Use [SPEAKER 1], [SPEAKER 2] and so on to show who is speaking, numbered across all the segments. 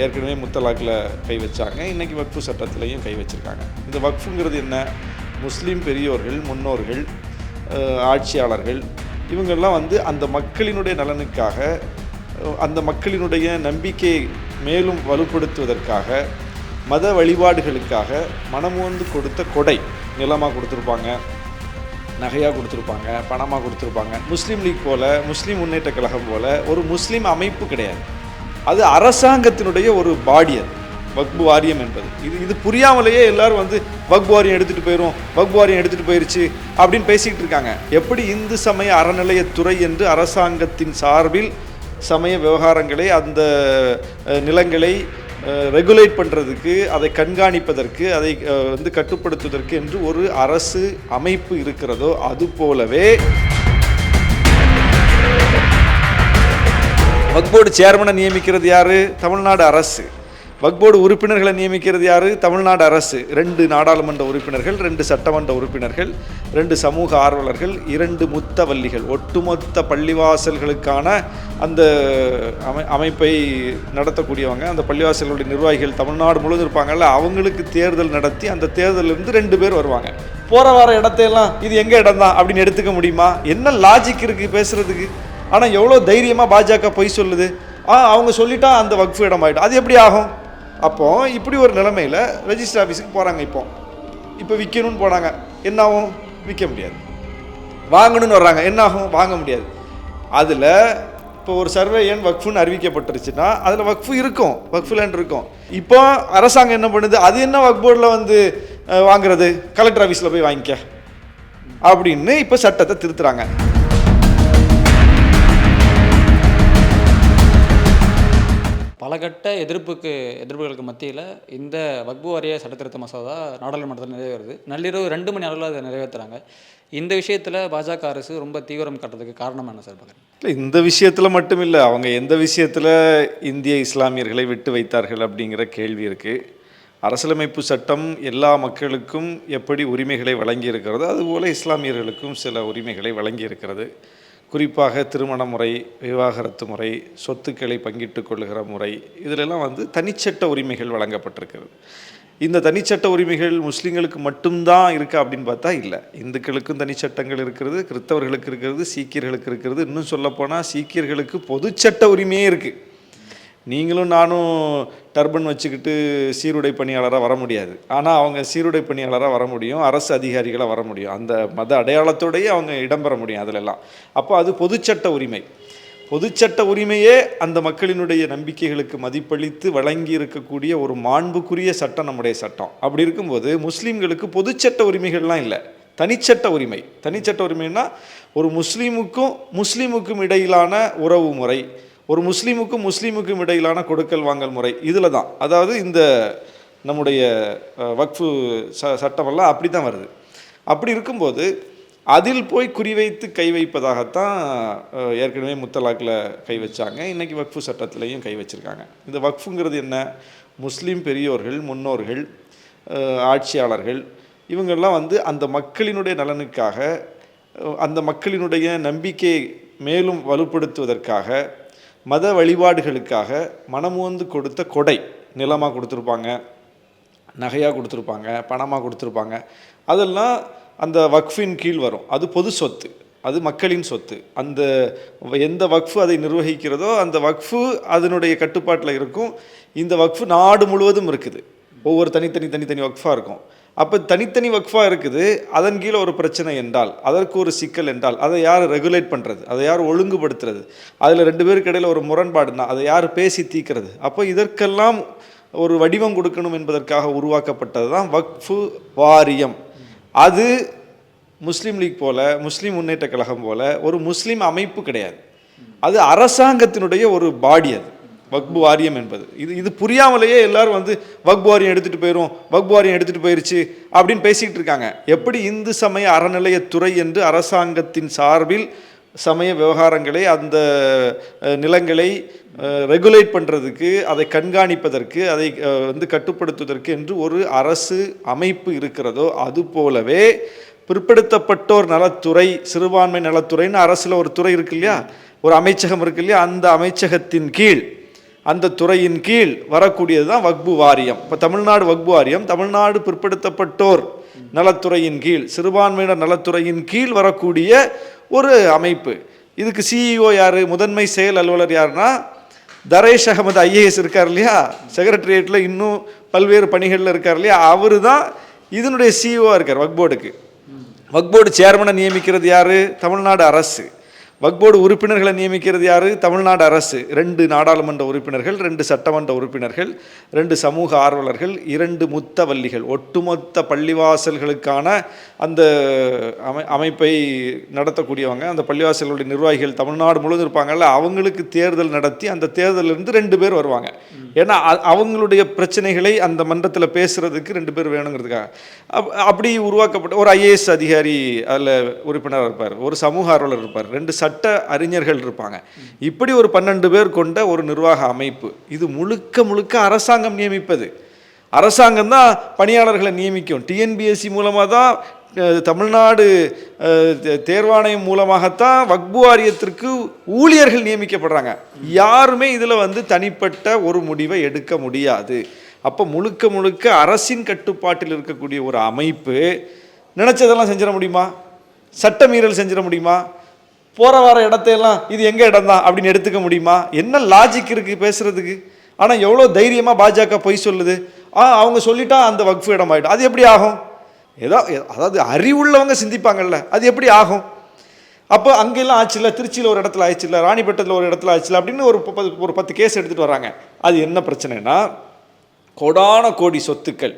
[SPEAKER 1] ஏற்கனவே முத்தலாக்கில் கை வச்சாங்க, இன்றைக்கி வக்ஃபு சட்டத்திலையும் கை வச்சுருக்காங்க. இந்த வக்ஃபுங்கிறது என்ன? முஸ்லீம் பெரியோர்கள், முன்னோர்கள், ஆட்சியாளர்கள் இவங்கெல்லாம் அந்த மக்களினுடைய நலனுக்காக, அந்த மக்களினுடைய நம்பிக்கையை மேலும் வலுப்படுத்துவதற்காக, மத வழிபாடுகளுக்காக மனமுவந்து கொடுத்த கொடை. நிலமாக கொடுத்துருப்பாங்க, நகையாக கொடுத்துருப்பாங்க, பணமாக கொடுத்துருப்பாங்க. முஸ்லீம் லீக் போல், முஸ்லீம் முன்னேற்ற கழகம் போல் ஒரு முஸ்லீம் அமைப்பு கிடையாது. அது அரசாங்கத்தினுடைய ஒரு பாடி. அது வக்ஃபு வாரியம் என்பது. இது புரியாமலேயே எல்லாரும் வக்ஃபு வாரியம் எடுத்துகிட்டு போயிடும், வக்ஃபு வாரியம் எடுத்துகிட்டு போயிடுச்சு அப்படின்னு பேசிக்கிட்டு இருக்காங்க. எப்படி இந்து சமய அறநிலையத்துறை என்று அரசாங்கத்தின் சார்பில் சமய விவகாரங்களை, அந்த நிலங்களை ரெகுலேட் பண்ணுறதுக்கு, அதை கண்காணிப்பதற்கு, அதை கட்டுப்படுத்துவதற்கு என்று ஒரு அரசு அமைப்பு இருக்கிறதோ அது போலவே வக்ஃப் போர்டு சேர்மனை நியமிக்கிறது யார்? தமிழ்நாடு அரசு. வக்ஃப் போர்டு உறுப்பினர்களை நியமிக்கிறது யார்? தமிழ்நாடு அரசு. 2 நாடாளுமன்ற உறுப்பினர்கள், 2 சட்டமன்ற உறுப்பினர்கள், 2 சமூக ஆர்வலர்கள், 2 முத்தவல்லிகள். ஒட்டுமொத்த பள்ளிவாசல்களுக்கான அந்த அமைப்பை நடத்தக்கூடியவங்க, அந்த பள்ளிவாசல்களுடைய நிர்வாகிகள் தமிழ்நாடு முழுவதும் இருப்பாங்கல்ல, அவங்களுக்கு தேர்தல் நடத்தி அந்த தேர்தலிருந்து 2 பேர் வருவாங்க. போகிற வர இடத்தையெல்லாம் இது எங்கள் இடம் தான் அப்படின்னு எடுத்துக்க முடியுமா? என்ன லாஜிக் இருக்குது பேசுகிறதுக்கு? ஆனால் எவ்வளோ தைரியமாக பாஜக பொய் சொல்லுது. அவங்க சொல்லிட்டா அந்த வக்ஃபு இடம் ஆகிடும். அது எப்படி ஆகும்? அப்போது இப்படி ஒரு நிலைமையில் ரெஜிஸ்டர் ஆஃபீஸுக்கு போகிறாங்க. இப்போ விற்கணும்னு போனாங்க, என்ன ஆகும்? விற்க முடியாது. வாங்கணும்னு வர்றாங்க, என்ன ஆகும்? வாங்க முடியாது. அதில் இப்போ ஒரு சர்வே எண் வக்ஃபுன்னு அறிவிக்கப்பட்டுருச்சுன்னா அதில் வக்ஃபு இருக்கும், வக்ஃபு லேண்ட் இருக்கும். இப்போ அரசாங்கம் என்ன பண்ணுது? அது என்ன வக்ஃப் போர்டில் வாங்குறது, கலெக்டர் ஆஃபீஸில் போய் வாங்கிக்க அப்படின்னு இப்போ சட்டத்தை திருத்துறாங்க.
[SPEAKER 2] பலகட்ட எதிர்ப்புகளுக்கு மத்தியில் இந்த வக்ஃபு வாரிய சட்டத்திருத்த மசோதா நாடாளுமன்றத்தில் நிறைவேறுது. நள்ளிரவு 2 மணி அளவில் அதை நிறைவேற்றுறாங்க. இந்த விஷயத்தில் பாஜக அரசு ரொம்ப தீவிரம் காட்டுறதுக்கு காரணம் என்ன சார் பார்க்குறேன்?
[SPEAKER 1] இல்லை, இந்த விஷயத்தில் மட்டும் இல்லை, அவங்க எந்த விஷயத்தில் இந்திய இஸ்லாமியர்களை விட்டு வைத்தார்கள் அப்படிங்கிற கேள்வி இருக்குது. அரசியலமைப்பு சட்டம் எல்லா மக்களுக்கும் எப்படி உரிமைகளை வழங்கி இருக்கிறதோ அதுபோல் இஸ்லாமியர்களுக்கும் சில உரிமைகளை வழங்கி இருக்கிறது. குறிப்பாக திருமண முறை, விவாகரத்து முறை, சொத்துக்களை பங்கிட்டு கொள்ளுகிற முறை, இதிலெல்லாம் தனிச்சட்ட உரிமைகள் வழங்கப்பட்டிருக்கிறது. இந்த தனிச்சட்ட உரிமைகள் முஸ்லீம்களுக்கு மட்டும்தான் இருக்கா அப்படின்னு பார்த்தா இல்லை. இந்துக்களுக்கும் தனிச்சட்டங்கள் இருக்கிறது, கிறிஸ்தவர்களுக்கு இருக்கிறது, சீக்கியர்களுக்கு இருக்கிறது. இன்னும் சொல்லப்போனால் சீக்கியர்களுக்கு பொதுச்சட்ட உரிமையே இருக்குது. நீங்களும் நானும் டர்பன் வச்சுக்கிட்டு சீருடை பணியாளராக வர முடியாது. ஆனால் அவங்க சீருடை பணியாளராக வர முடியும், அரசு அதிகாரிகளாக வர முடியும், அந்த மத அடையாளத்தோடையே அவங்க இடம்பெற முடியும் அதிலெல்லாம். அப்போ அது பொதுச்சட்ட உரிமை. பொதுச்சட்ட உரிமையே அந்த மக்களினுடைய நம்பிக்கைகளுக்கு மதிப்பளித்து வழங்கி இருக்கக்கூடிய ஒரு மாண்புக்குரிய சட்டம் நம்முடைய சட்டம். அப்படி இருக்கும்போது முஸ்லீம்களுக்கு பொதுச்சட்ட உரிமைகள்லாம் இல்லை, தனிச்சட்ட உரிமை. தனிச்சட்ட உரிமைன்னா ஒரு முஸ்லீமுக்கும் இடையிலான உறவு முறை, ஒரு முஸ்லீமுக்கும் இடையிலான கொடுக்கல் வாங்கல் முறை, இதில் தான். அதாவது இந்த நம்முடைய வக்ஃபு சட்டமெல்லாம் அப்படி தான் வருது. அப்படி இருக்கும்போது அதில் போய் குறிவைத்து கை வைப்பதாகத்தான் ஏற்கனவே முத்தலாக்கில் கை வச்சாங்க, இன்றைக்கி வக்ஃபு சட்டத்திலையும் கை வச்சுருக்காங்க. இந்த வக்ஃபுங்கிறது என்ன? முஸ்லீம் பெரியோர்கள், முன்னோர்கள், ஆட்சியாளர்கள் இவங்கெல்லாம் அந்த மக்களினுடைய நலனுக்காக, அந்த மக்களினுடைய நம்பிக்கையை மேலும் வலுப்படுத்துவதற்காக, மத வழிபாடுகளுக்காக மனமுவந்து கொடுத்த கொடை. நிலமாக கொடுத்துருப்பாங்க, நகையாக கொடுத்துருப்பாங்க, பணமாக கொடுத்துருப்பாங்க. அதெல்லாம் அந்த வக்ஃபின் கீழ் வரும். அது பொது சொத்து, அது மக்களின் சொத்து. அந்த எந்த வக்ஃபு அதை நிர்வகிக்கிறதோ அந்த வக்ஃபு அதனுடைய கட்டுப்பாட்டில் இருக்கும். இந்த வக்ஃபு நாடு முழுவதும் இருக்குது, ஒவ்வொரு தனித்தனி வக்ஃபாக இருக்கும். அப்போ தனித்தனி வக்ஃபாக இருக்குது, அதன் கீழே ஒரு பிரச்சனை என்றால், அதற்கு ஒரு சிக்கல் என்றால், அதை யார் ரெகுலேட் பண்ணுறது, அதை யார் ஒழுங்குபடுத்துறது, அதில் 2 பேருக்கு இடையில் ஒரு முரண்பாடுனா அதை யார் பேசி தீர்க்கிறது? அப்போ இதற்கெல்லாம் ஒரு வடிவம் கொடுக்கணும் என்பதற்காக உருவாக்கப்பட்டது தான் வக்ஃபு வாரியம். அது முஸ்லீம் லீக் போல், முஸ்லீம் முன்னேற்ற கழகம் போல் ஒரு முஸ்லீம் அமைப்பு கிடையாது. அது அரசாங்கத்தினுடைய ஒரு பாடி. அது வக்ஃபு வாரியம் என்பது. இது புரியாமலேயே எல்லாரும் வக்ஃபு வாரியம் எடுத்துகிட்டு போயிடும், வக்ஃபு வாரியம் எடுத்துகிட்டு போயிடுச்சு அப்படின்னு பேசிக்கிட்டு இருக்காங்க. எப்படி இந்து சமய அறநிலையத்துறை என்று அரசாங்கத்தின் சார்பில் சமய விவகாரங்களை, அந்த நிலங்களை ரெகுலேட் பண்ணுறதுக்கு, அதை கண்காணிப்பதற்கு, அதை கட்டுப்படுத்துவதற்கு என்று ஒரு அரசு அமைப்பு இருக்கிறதோ அது போலவே பிற்படுத்தப்பட்டோர் நலத்துறை, சிறுபான்மை நலத்துறைன்னு அரசில் ஒரு துறை இருக்கு இல்லையா, ஒரு அமைச்சகம் இருக்கு இல்லையா, அந்த அமைச்சகத்தின் கீழ் அந்த துறையின் கீழ் வரக்கூடியது தான் வக்பு வாரியம். இப்போ தமிழ்நாடு வக்பு வாரியம் தமிழ்நாடு பிற்படுத்தப்பட்டோர் நலத்துறையின் கீழ், சிறுபான்மையினர் நலத்துறையின் கீழ் வரக்கூடிய ஒரு அமைப்பு. இதுக்கு சிஇஓ யார், முதன்மை செயல் அலுவலர் யாருன்னா தரேஷ் அகமது ஐஏஎஸ் இருக்கார் இல்லையா, செக்ரட்டரியேட்டில் இன்னும் பல்வேறு பணிகளில் இருக்கார் இல்லையா, அவர் தான் இதனுடைய சிஇஓ இருக்கார் வக்போர்டுக்கு. வக்போர்டு சேர்மனை நியமிக்கிறது யார், தமிழ்நாடு அரசு. வக்போர்டு உறுப்பினர்களை நியமிக்கிறது யார், தமிழ்நாடு அரசு. 2 நாடாளுமன்ற உறுப்பினர்கள், 2 சட்டமன்ற உறுப்பினர்கள், 2 சமூக ஆர்வலர்கள், 2 முத்தவல்லிகள். ஒட்டுமொத்த பள்ளிவாசல்களுக்கான அந்த அமைப்பை நடத்தக்கூடியவங்க, அந்த பள்ளிவாசல்களுடைய நிர்வாகிகள் தமிழ்நாடு முழுவதும் இருப்பாங்கல்ல, அவங்களுக்கு தேர்தல் நடத்தி அந்த தேர்தலிருந்து 2 பேர் வருவாங்க. ஏன்னா அவங்களுடைய பிரச்சனைகளை அந்த மன்றத்தில் பேசுறதுக்கு 2 பேர் வேணுங்கிறதுக்காக அப்படி உருவாக்கப்பட்ட ஒரு ஐஏஎஸ் அதிகாரி அதில் உறுப்பினராக இருப்பார், ஒரு சமூக ஆர்வலர் இருப்பார், 2 சட்ட அறிஞர்கள் இருப்பாங்க. இப்படி ஒரு 12 பேர் கொண்ட ஒரு நிர்வாக அமைப்பு. இது முழுக்க முழுக்க அரசாங்கம் நியமிப்பது. அரசாங்கம் தான் பணியாளர்களை நியமிக்கும். டிஎன்பிஎஸ்சி மூலமாக தான், தமிழ்நாடு தேர்வாணையம் மூலமாகத்தான் வக்பு வாரியத்திற்கு ஊழியர்கள் நியமிக்கப்படுறாங்க. யாருமே இதில் வந்து தனிப்பட்ட ஒரு முடிவை எடுக்க முடியாது. அப்போ முழுக்க முழுக்க அரசின் கட்டுப்பாட்டில் இருக்கக்கூடிய ஒரு அமைப்பு நினச்சதெல்லாம் செஞ்சிட முடியுமா, சட்ட மீறல் செஞ்சிட முடியுமா, போகிற வர இடத்தையெல்லாம் இது எங்கள் இடம் தான் அப்படின்னு எடுத்துக்க முடியுமா? என்ன லாஜிக் இருக்குது பேசுகிறதுக்கு? ஆனால் எவ்வளோ தைரியமாக பாஜக பொய் சொல்லுது. அவங்க சொல்லிட்டா அந்த வக்ஃபு இடம் ஆகிடும். அது எப்படி ஆகும்? அதாவது அறிவுள்ளவங்க சிந்திப்பாங்கல்ல, அது எப்படி ஆகும்? அப்போ அங்கெல்லாம் ஆச்சுல, திருச்சியில் ஒரு இடத்துல ஆயிடுச்சுல, ராணிப்பேட்டத்தில் ஒரு இடத்துல ஆச்சுல அப்படின்னு ஒரு 10 கேஸ் எடுத்துகிட்டு வராங்க. அது என்ன பிரச்சனைனா, கோடான கோடி சொத்துக்கள்,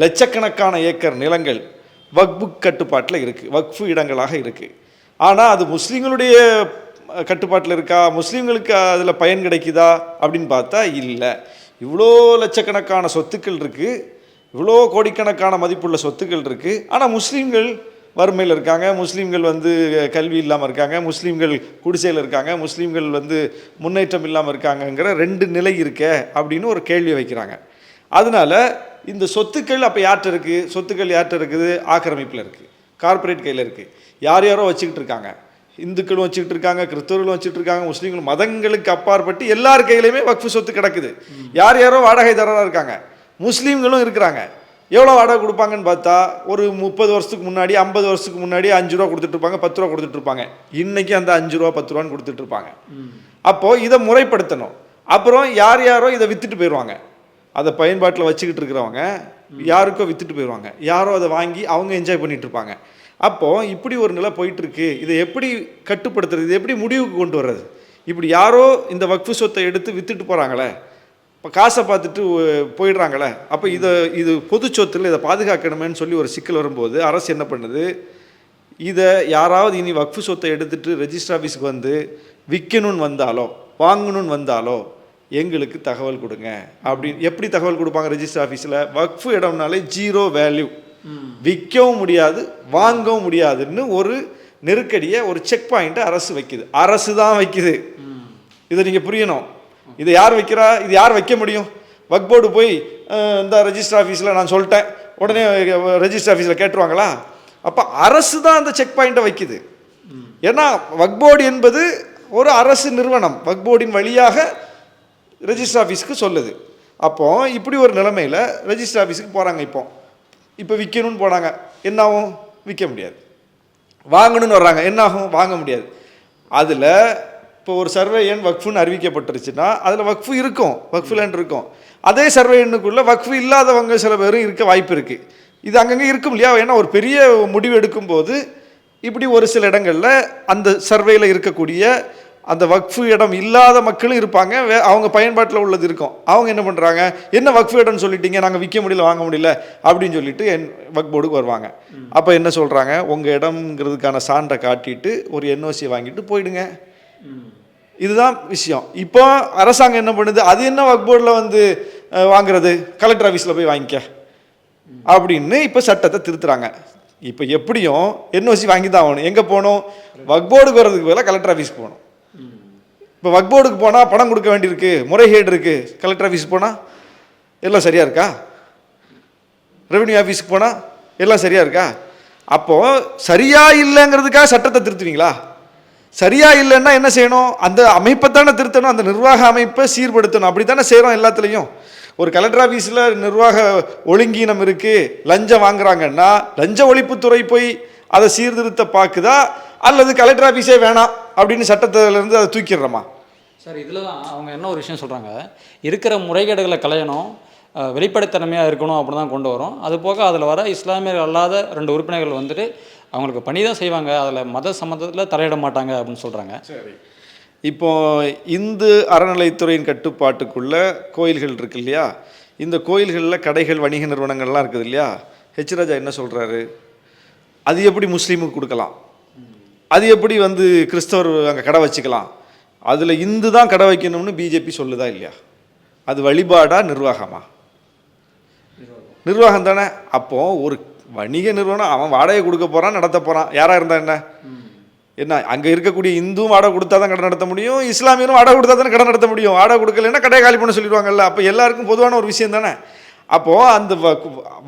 [SPEAKER 1] லட்சக்கணக்கான ஏக்கர் நிலங்கள் வக்ஃபு கட்டுப்பாட்டில் இருக்குது, வக்ஃபு இடங்களாக இருக்குது. ஆனால் அது முஸ்லீம்களுடைய கட்டுப்பாட்டில் இருக்கா, முஸ்லீம்களுக்கு அதில் பயன் கிடைக்குதா அப்படின்னு பார்த்தா இல்லை. இவ்வளோ லட்சக்கணக்கான சொத்துக்கள் இருக்குது, இவ்வளோ கோடிக்கணக்கான மதிப்புள்ள சொத்துக்கள் இருக்குது. ஆனால் முஸ்லீம்கள் வறுமையில் இருக்காங்க, முஸ்லீம்கள் வந்து கல்வி இல்லாமல் இருக்காங்க, முஸ்லீம்கள் குடிசையில் இருக்காங்க, முஸ்லீம்கள் வந்து முன்னேற்றம் இல்லாமல் இருக்காங்கங்கிற 2 நிலை இருக்கே அப்படின்னு ஒரு கேள்வி வைக்கிறாங்க. அதனால இந்த சொத்துக்கள் அப்போ யார்கிட்ட இருக்குது? சொத்துக்கள் யார்கிட்ட இருக்குது? ஆக்கிரமிப்பில் இருக்குது, கார்ப்பரேட் கையில் இருக்குது. யாரோ வச்சுக்கிட்டு இருக்காங்க. இந்துக்களும் வச்சுக்கிட்டு இருக்காங்க, கிறிஸ்தவர்களும் வச்சுட்டு இருக்காங்க, முஸ்லீம்கள், மதங்களுக்கு அப்பாற்பட்டு எல்லார் கையிலையுமே வக்ஃபு சொத்து கிடக்குது. யாரோ வாடகைதாரராக இருக்காங்க, முஸ்லீம்களும் இருக்கிறாங்க. எவ்வளோ வாடகை கொடுப்பாங்கன்னு பார்த்தா, ஒரு 30 வருஷத்துக்கு முன்னாடி, 50 வருஷத்துக்கு முன்னாடி 5 ரூபா கொடுத்துட்டு இருப்பாங்க, 10 ரூபா கொடுத்துட்டு இருப்பாங்க. இன்னைக்கு அந்த 5 ரூபா 10 ரூபான்னு கொடுத்துட்டு இருப்பாங்க. அப்போது இதை முறைப்படுத்தணும். அப்புறம் யாரோ இதை விற்றுட்டு போயிடுவாங்க. அதை பயன்பாட்டில் வச்சுக்கிட்டு இருக்கிறவங்க யாருக்கோ விற்றுட்டு போயிடுவாங்க, யாரோ அதை வாங்கி அவங்க என்ஜாய் பண்ணிட்டு இருப்பாங்க. அப்போது இப்படி ஒரு நிலை போயிட்டுருக்கு. இதை எப்படி கட்டுப்படுத்துறது, இதை எப்படி முடிவுக்கு கொண்டு வர்றது? இப்படி யாரோ இந்த வக்ஃபு சொத்தை எடுத்து விற்றுட்டு போகிறாங்களே, இப்போ காசை பார்த்துட்டு போயிடுறாங்களே, அப்போ இது பொது சொத்தில் இதை பாதுகாக்கணுமேன்னு சொல்லி ஒரு சிக்கல் வரும்போது அரசு என்ன பண்ணுது, இதை யாராவது இனி வக்ஃபு சொத்தை எடுத்துகிட்டு ரெஜிஸ்டர் ஆஃபீஸுக்கு வந்து விற்கணும்னு வந்தாலோ வாங்கணும்னு வந்தாலோ எங்களுக்கு தகவல் கொடுங்க அப்படின்னு. எப்படி தகவல் கொடுப்பாங்க ரெஜிஸ்டர் ஆஃபீஸில்? வக்ஃபு இடம்னாலே 0 வேல்யூ, விற்கவும் முடியாது வாங்கவும் முடியாதுன்னு ஒரு நெருக்கடியை, ஒரு செக் பாயிண்ட்டை அரசு வைக்குது. அரசு தான் வைக்குது. இதை நீங்கள் புரியணும். இதை யார் வைக்கிறா? இது யார் வைக்க முடியும்? வக்ஃப் போர்டு போய் இந்த ரெஜிஸ்டர் ஆஃபீஸில் நான் சொல்லிட்டேன் உடனே ரெஜிஸ்டர் ஆஃபீஸில் கேட்டுருவாங்களா? அப்போ அரசு தான் அந்த செக் பாயிண்ட்டை வைக்குது. ஏன்னா வக்ஃப் போர்டு என்பது ஒரு அரசு நிறுவனம், வக்ஃப் போர்டின் வழியாக ரெஜிஸ்டர் ஆஃபீஸுக்கு சொல்லுது. அப்போது இப்படி ஒரு நிலைமையில் ரெஜிஸ்டர் ஆஃபீஸுக்கு போகிறாங்க. இப்போ விற்கணும்னு போனாங்க, என்னாகும்? விற்க முடியாது. வாங்கணும்னு வர்றாங்க, என்னாகும்? வாங்க முடியாது. அதில் இப்போ ஒரு சர்வே எண் வக்ஃபுன்னு அறிவிக்கப்பட்டுருச்சுன்னா அதில் வக்ஃபு இருக்கும், வக்ஃபு லேண்ட் இருக்கும். அதே சர்வே எண்ணுக்குள்ளே வக்ஃபு இல்லாதவங்க சில பேரும் இருக்க வாய்ப்பு இருக்குது. இது அங்கங்கே இருக்கும் இல்லையா? ஏன்னா ஒரு பெரிய முடிவு எடுக்கும்போது இப்படி ஒரு சில இடங்களில் அந்த சர்வேயில் இருக்கக்கூடிய அந்த வக்ஃபு இடம் இல்லாத மக்களும் இருப்பாங்க, அவங்க பயன்பாட்டில் உள்ளது இருக்கும். அவங்க என்ன பண்ணுறாங்க, என்ன வக்ஃபு இடம்னு சொல்லிட்டீங்க, நாங்கள் விற்க முடியல வாங்க முடியல அப்படின்னு சொல்லிட்டு வக்ஃப் போர்டுக்கு வருவாங்க. அப்போ என்ன சொல்கிறாங்க, உங்கள் இடம்ங்கிறதுக்கான சான்றை காட்டிட்டு ஒரு என்ஓசி வாங்கிட்டு போயிடுங்க. இதுதான் விஷயம். இப்போ அரசாங்கம் என்ன பண்ணுது, அது என்ன வக்ஃப் போர்டில் வந்து வாங்குறது, கலெக்டர் ஆஃபீஸில் போய் வாங்கிக்க அப்படின்னு இப்போ சட்டத்தை திருத்துறாங்க. இப்போ எப்படியும் என்ஓசி வாங்கி தான் ஆகணும். எங்கே போகணும்? வக்ஃப் போர்டுக்கு வர்றதுக்கு பதிலாக கலெக்டர் ஆஃபீஸ்க்கு போகணும். இப்போ வக்ஃப் போர்டுக்கு போனால் பணம் கொடுக்க வேண்டியிருக்கு, முறைகேடு இருக்குது. கலெக்டர் ஆஃபீஸ் போனால் எல்லாம் சரியாக இருக்கா? ரெவென்யூ ஆஃபீஸுக்கு போனால் எல்லாம் சரியாக இருக்கா? அப்போது சரியாக இல்லைங்கிறதுக்காக சட்டத்தை திருத்துவீங்களா? சரியா இல்லைன்னா என்ன செய்யணும்? அந்த அமைப்பை தானே திருத்தணும், அந்த நிர்வாக அமைப்பை சீர்படுத்தணும். அப்படி தானே செய்கிறோம் எல்லாத்துலேயும். ஒரு கலெக்டர் ஆஃபீஸில் நிர்வாக ஒழுங்கீனம் இருக்குது, லஞ்சம் வாங்குறாங்கன்னா லஞ்ச ஒழிப்புத்துறை போய் அதை சீர்திருத்த பார்க்குதா, அல்லது கலெக்டர் ஆஃபீஸே வேணாம் அப்படின்னு சட்டத்திலேருந்து அதை தூக்கிடுறோமா?
[SPEAKER 2] சார் இதில் தான் அவங்க என்ன ஒரு விஷயம் சொல்கிறாங்க, இருக்கிற முறைகேடுகளை களையணும், வெளிப்படைத்தன்மையாக இருக்கணும் அப்படி தான் கொண்டு வரும். அது போக அதில் வர இஸ்லாமியர் அல்லாத 2 உறுப்பினர்கள் வந்துட்டு அவங்களுக்கு பணி தான் செய்வாங்க, அதில் மத சம்மந்தத்தில் தலையிட மாட்டாங்க அப்படின்னு சொல்கிறாங்க.
[SPEAKER 1] சரி, இப்போ இந்து அறநிலைத்துறையின் கட்டுப்பாட்டுக்குள்ள கோயில்கள் இருக்கு இல்லையா, இந்த கோயில்களில் கடைகள் வணிக நிறுவனங்கள்லாம் இருக்குது இல்லையா, ஹெச் ராஜா என்ன சொல்கிறாரு? அது எப்படி முஸ்லீமுக்கு கொடுக்கலாம், அது எப்படி கிறிஸ்தவர் அங்கே கடை வச்சுக்கலாம், அதில் இந்து தான் கடை வைக்கணும்னு பிஜேபி சொல்லுதா இல்லையா? அது வழிபாடா நிர்வாகமா? நிர்வாகம் தானே. அப்போது ஒரு வணிக நிறுவனம் அவன் வாடகை கொடுக்க போகிறான், நடத்த போகிறான், யாராக இருந்தால் என்ன என்ன அங்கே இருக்கக்கூடிய இந்துவும் வாடகை கொடுத்தா தான் கடை நடத்த முடியும், இஸ்லாமியரும் வாடகை கொடுத்தா தானே கடை நடத்த முடியும். வாடகை கொடுக்கலன்னா கடையை காலி பண்ண சொல்லிடுவாங்கல்ல. அப்போ எல்லாருக்கும் பொதுவான ஒரு விஷயம் தானே. அப்போது அந்த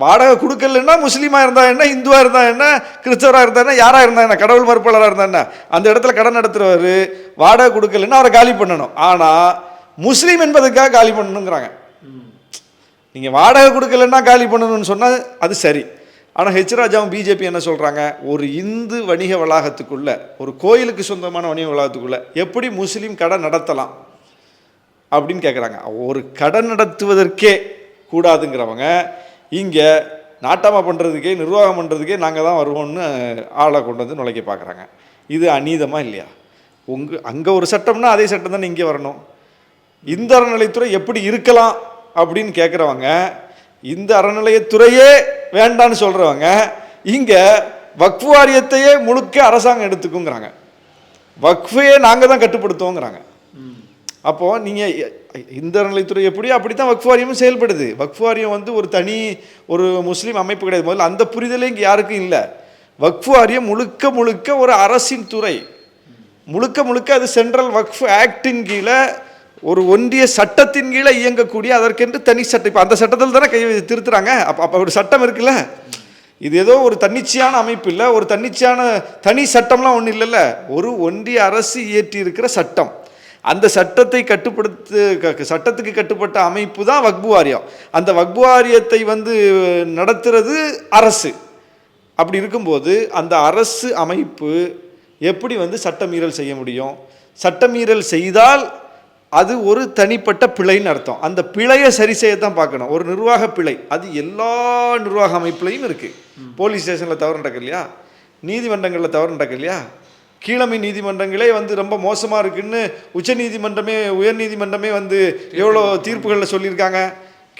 [SPEAKER 1] வாடகை கொடுக்கலன்னா முஸ்லீமாக இருந்தால் என்ன, இந்துவாக இருந்தால் என்ன, கிறிஸ்தவராக இருந்தால் என்ன, யாராக இருந்தால் என்ன, கடவுள் மறுப்பாளராக இருந்தால் என்ன, அந்த இடத்துல கடை நடத்துகிறவர் வாடகை கொடுக்கலன்னா அவரை காலி பண்ணணும். ஆனால் முஸ்லீம் என்பதுக்காக காலி பண்ணணுங்கிறாங்க. நீங்கள் வாடகை கொடுக்கலன்னா காலி பண்ணணும்னு சொன்னால் அது சரி. ஆனால் ஹெச் ராஜாவும் பிஜேபி என்ன சொல்கிறாங்க, ஒரு இந்து வணிக வளாகத்துக்குள்ள, ஒரு கோயிலுக்கு சொந்தமான வணிக வளாகத்துக்குள்ள எப்படி முஸ்லீம் கடை நடத்தலாம் அப்படின்னு கேட்குறாங்க. ஒரு கடை நடத்துவதற்கே கூடாதுங்கிறவங்க இங்கே நாட்டாமா பண்ணுறதுக்கே, நிர்வாகம் பண்ணுறதுக்கே நாங்கள் தான் வருவோம்னு ஆளை கொண்டு வந்து நுழைக்க பார்க்குறாங்க. இது அநீதமாக இல்லையா? அங்கே ஒரு சட்டம்னா அதே சட்டம் தானே இங்கே வரணும். இந்த அறநிலைத்துறை எப்படி இருக்கலாம் அப்படின்னு கேட்குறவங்க, இந்த அறநிலையத்துறையே வேண்டான்னு சொல்கிறவங்க இங்கே வக்ஃப் வாரியத்தையே முழுக்க அரசாங்கம் எடுத்துக்குங்கிறாங்க. வக்ஃபையே நாங்கள் தான் கட்டுப்படுத்துவோங்கிறாங்க. அப்போது நீங்கள் இந்த அறநிலைத்துறை எப்படியோ அப்படி தான் வக்ஃப் வாரியமும் செயல்படுது. வக்ஃப் வாரியம் ஒரு தனி ஒரு முஸ்லீம் அமைப்பு கிடையாது. முதல்ல அந்த புரிதலே இங்கே யாருக்கும் இல்லை. வக்ஃப் வாரியம் முழுக்க முழுக்க ஒரு அரசின் துறை, முழுக்க முழுக்க அது சென்ட்ரல் வக்ஃப் ஆக்டின் கீழே, ஒரு ஒன்றிய சட்டத்தின் கீழே இயங்கக்கூடிய அதற்கென்று தனி சட்டம். இப்போ அந்த சட்டத்தில் தானே திருத்துறாங்க. அப்போ ஒரு சட்டம் இருக்குல்ல. இது ஏதோ ஒரு தன்னிச்சையான அமைப்பு இல்லை, ஒரு தன்னிச்சையான தனி சட்டம்லாம் ஒன்றும் இல்லைல்ல. ஒரு ஒன்றிய அரசு இயற்றி இருக்கிற சட்டம். அந்த சட்டத்தை சட்டத்துக்கு கட்டுப்பட்ட அமைப்பு தான் வக்ஃப் வாரியம். அந்த வக்ஃப் வாரியத்தை நடத்துறது அரசு. அப்படி இருக்கும்போது அந்த அரசு அமைப்பு எப்படி சட்டமீறல் செய்ய முடியும்? சட்டமீறல் செய்தால் அது ஒரு தனிப்பட்ட பிழைன்னு அர்த்தம். அந்த பிழையை சரி செய்யத்தான் பார்க்கணும். ஒரு நிர்வாக பிழை அது எல்லா நிர்வாக அமைப்புலையும் இருக்குது. போலீஸ் ஸ்டேஷனில் தவறு நடக்கு இல்லையா, நீதிமன்றங்களில் தவறு நடக்கு இல்லையா, கீழமை நீதிமன்றங்களே ரொம்ப மோசமாக இருக்குன்னு உச்ச நீதிமன்றமே, உயர் நீதிமன்றமே எவ்வளோ தீர்ப்புகளில் சொல்லியிருக்காங்க.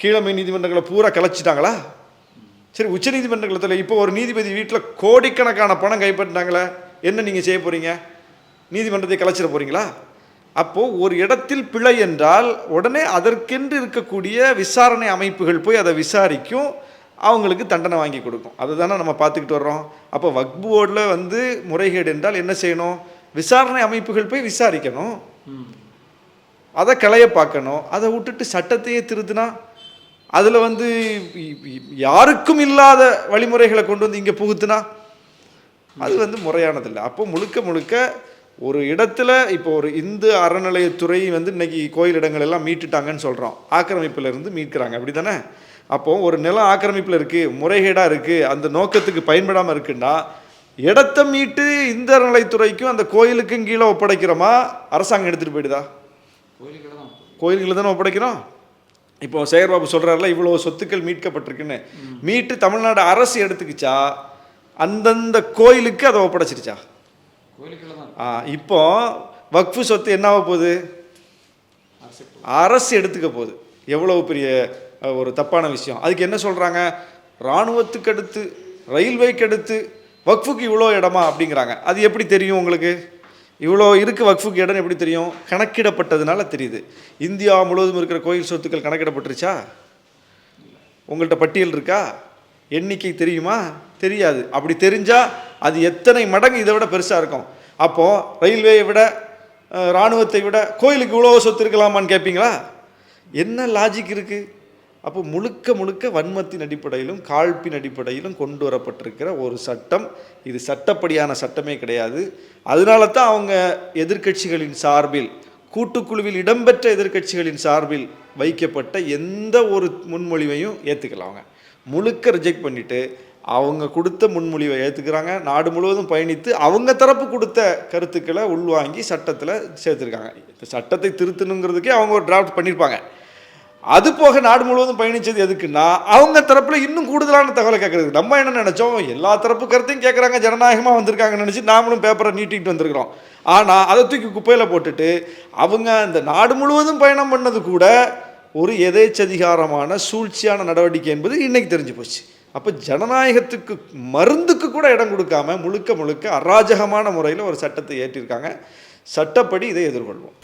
[SPEAKER 1] கீழமை நீதிமன்றங்களை பூரா கலைச்சிட்டாங்களா? சரி, உச்ச நீதிமன்றத்தில் இப்போ ஒரு நீதிபதி வீட்டில் கோடிக்கணக்கான பணம் கைப்பற்றினாங்களே, என்ன நீங்கள் செய்ய போகிறீங்க? நீதிமன்றத்தை கலைச்சிட போகிறீங்களா? அப்போது ஒரு இடத்தில் பிழை என்றால் உடனே அதற்கென்று இருக்கக்கூடிய விசாரணை அமைப்புகள் போய் அதை விசாரிக்கும், அவங்களுக்கு தண்டனை வாங்கி கொடுக்கும். அதை தானே நம்ம பார்த்துக்கிட்டு வர்றோம். அப்போ வக்ஃப் போர்டில் முறைகேடு என்றால் என்ன செய்யணும்? விசாரணை அமைப்புகள் போய் விசாரிக்கணும், அதை களைய பார்க்கணும். அதை விட்டுட்டு சட்டத்தையே திருத்தினா, அதில் யாருக்கும் இல்லாத வழிமுறைகளை கொண்டு இங்கே புகுத்துனா அது முறையானதில்லை. அப்போ முழுக்க முழுக்க ஒரு இடத்துல இப்போ ஒரு இந்து அறநிலையத்துறை இன்னைக்கு கோயில் இடங்கள் எல்லாம் மீட்டுட்டாங்கன்னு சொல்கிறோம், ஆக்கிரமிப்பில் இருந்து மீட்கிறாங்க, அப்படி தானே? அப்போது ஒரு நிலம் ஆக்கிரமிப்பில் இருக்குது, முறைகேடாக இருக்குது, அந்த நோக்கத்துக்கு பயன்படாமல் இருக்குன்னா இடத்த மீட்டு இந்த அறநிலைத்துறைக்கும் அந்த கோயிலுக்கும் கீழே ஒப்படைக்கிறோமா, அரசாங்கம் எடுத்துகிட்டு போயிடுதா? கோயில்களை தானே ஒப்படைக்கிறோம். இப்போ சேகர்பாபு சொல்கிறாருல, இவ்வளோ சொத்துக்கள் மீட்கப்பட்டிருக்குன்னு, மீட்டு தமிழ்நாடு அரசு எடுத்துக்கிச்சா, அந்தந்த கோயிலுக்கு அதை ஒப்படைச்சிருச்சா? இப்போ வக்ஃபு சொத்து என்ன ஆக போகுது? அரசு எடுத்துக்க போகுது. எவ்வளவு பெரிய ஒரு தப்பான விஷயம். அதுக்கு என்ன சொல்கிறாங்க? இராணுவத்துக்கு அடுத்து, ரயில்வேக்கு அடுத்து வக்ஃபுக்கு இவ்வளோ இடமா அப்படிங்கிறாங்க. அது எப்படி தெரியும் உங்களுக்கு? இவ்வளோ இருக்குது வக்ஃபுக்கு இடம் எப்படி தெரியும்? கணக்கிடப்பட்டதுனால தெரியுது. இந்தியா முழுவதும் இருக்கிற கோயில் சொத்துக்கள் கணக்கிடப்பட்டுருச்சா? உங்கள்கிட்ட பட்டியல் இருக்கா? எண்ணிக்கை தெரியுமா? தெரியாது. அப்படி தெரிஞ்சால் அது எத்தனை மடங்கு இதை விட பெருசாக இருக்கும். அப்போது ரயில்வேயை விட, இராணுவத்தை விட கோயிலுக்கு இவ்வளோ சொத்து இருக்கலாமான்னு கேட்பீங்களா? என்ன லாஜிக் இருக்குது? அப்போ முழுக்க முழுக்க வன்மத்தின் அடிப்படையிலும் காழ்ப்பின் அடிப்படையிலும் கொண்டு வரப்பட்டிருக்கிற ஒரு சட்டம். இது சட்டப்படியான சட்டமே கிடையாது. அதனால தான் அவங்க எதிர்க்கட்சிகளின் சார்பில், கூட்டுக்குழுவில் இடம்பெற்ற எதிர்க்கட்சிகளின் சார்பில் வைக்கப்பட்ட எந்த ஒரு முன்மொழிவையும் ஏற்றுக்கலாம். அவங்க முழுக்க ரிஜெக்ட் பண்ணிவிட்டு அவங்க கொடுத்த முன்மொழிவை ஏற்றுக்கிறாங்க. நாடு முழுவதும் பயணித்து அவங்க தரப்பு கொடுத்த கருத்துக்களை உள்வாங்கி சட்டத்தில் சேர்த்துருக்காங்க. இந்த சட்டத்தை திருத்தணுங்கிறதுக்கே அவங்க ஒரு டிராஃப்ட் பண்ணியிருப்பாங்க. அது போக நாடு முழுவதும் பயணித்தது எதுக்குன்னா அவங்க தரப்பில் இன்னும் கூடுதலான தகவலை கேட்குறது. நம்ம என்ன நினச்சோம், எல்லா தரப்பு கருத்தையும் கேட்குறாங்க, ஜனநாயகமாக வந்திருக்காங்கன்னு நினச்சி நாமளும் பேப்பரை நீட்டிகிட்டு வந்திருக்கிறோம். ஆனால் அதை தூக்கி குப்பையில் போட்டுட்டு அவங்க இந்த நாடு முழுவதும் பயணம் பண்ணது கூட ஒரு எதேச்சதிகாரமான சூழ்ச்சியான நடவடிக்கை என்பது இன்றைக்கி தெரிஞ்சு போச்சு. அப்போ ஜனநாயகத்துக்கு மருந்துக்கு கூட இடம் கொடுக்காம முழுக்க முழுக்க அராஜகமான முறையில் ஒரு சட்டத்தை ஏற்றிருக்காங்க. சட்டப்படி இதை எதிர்கொள்வோம்.